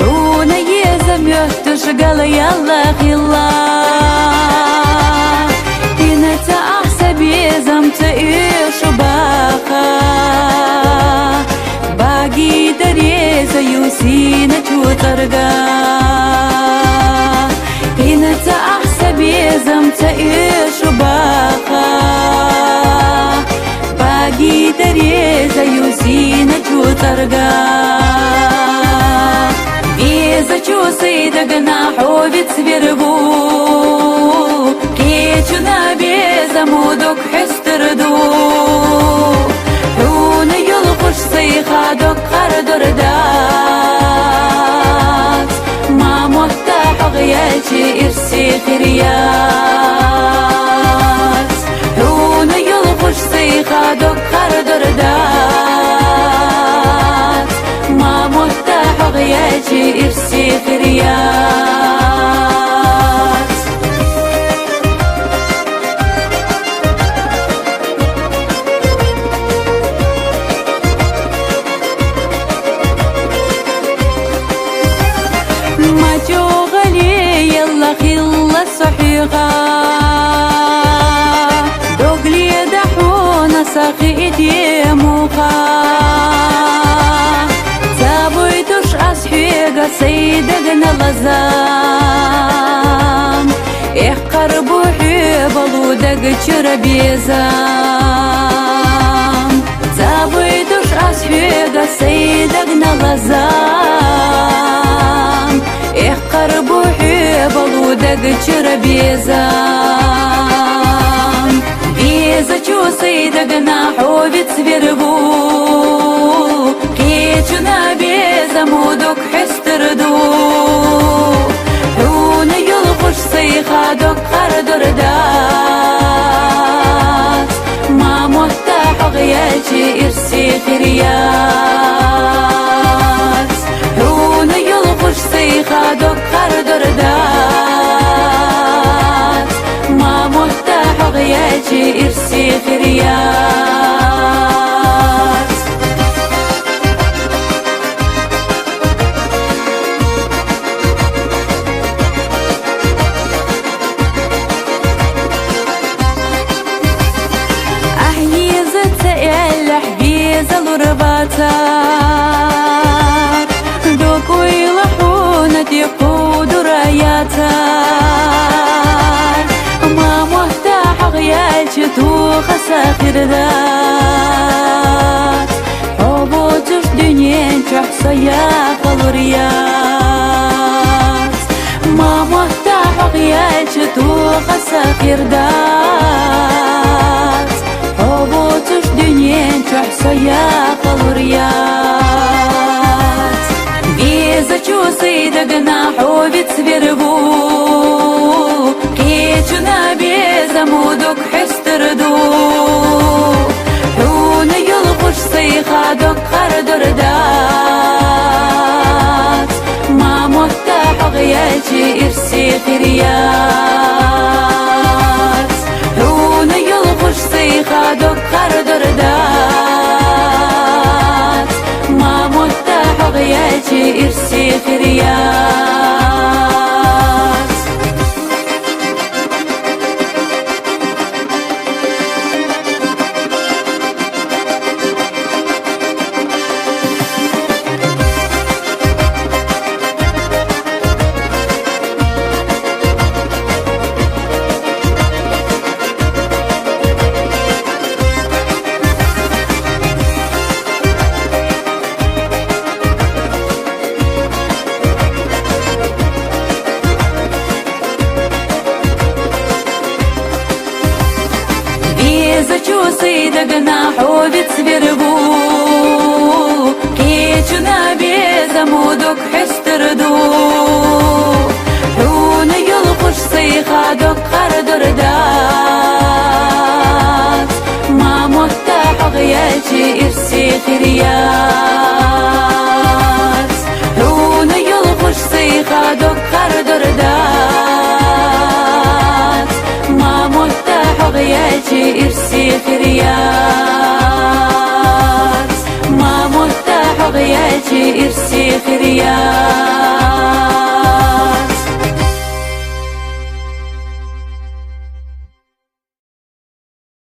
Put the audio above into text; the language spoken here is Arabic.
وني زميه تشغل يلا خلا إنت أحسب يزم تعيش باقا باقي دريز يوسينة وترقا إنت أحسب يزم تعيش باقا باقي دريز يوسينة وترقا إذا تشوسي دقنا حوبت سبربو كيتشنا بيزمودك حستردو حون يلقش سيخادك خردر دات ما مفتاح غيالتي إرسي خريات حون يلقش سيخادك خردر دات ما مفتاح غيالتي إرسي خريات ما جوغلي يلا خلا صحيغا دوغلي دحونا ساقيتي موخا زابويتوش أسحيغا سيدقنا لزام إحقربو حيبالو دق شربيزام زابويتوش أسحيغا سيدقنا لزام إحقربو حيبالو دق شربيزام إذا تشوسي دقنا حوبت سبربو كيتشنا بيزمودك حستردو حون يلقش سيخادك خردر دات ما مفتاح غيالتي إرسي خريات حون يلقش سيخادك خردر دات ما مفتاح غيالتي إرسي خريات الرباطات دوك ويلحونة يقود راياتات ما مفتاح غيالش توخ ساخر ذات حبوتش دنيا تحصى يا خلوريات ما مفتاح غيالش توخ ساخر ذات حبوتش دنيا تحصى يا خلوريات إذا تشوسي دقنا حوبت سبربو كيتشنا بيزمودك حستردو حون يلقش سيخادك خردر دات ما مفتاح غيالتي إرسي خريات حون يلقش سيخادك خردر دات ما مفتاح غيالتي إرسي خريات إذا تشوسي دقنا حوبت سبربو كيتشنا بيزمودك حستردو حون يلقش سيخادك خردر دات ما مفتاح غيالتي إرسي خريات حون يلقش سيخادك خردر دات ما مفتاح غيالتي إرسي خريات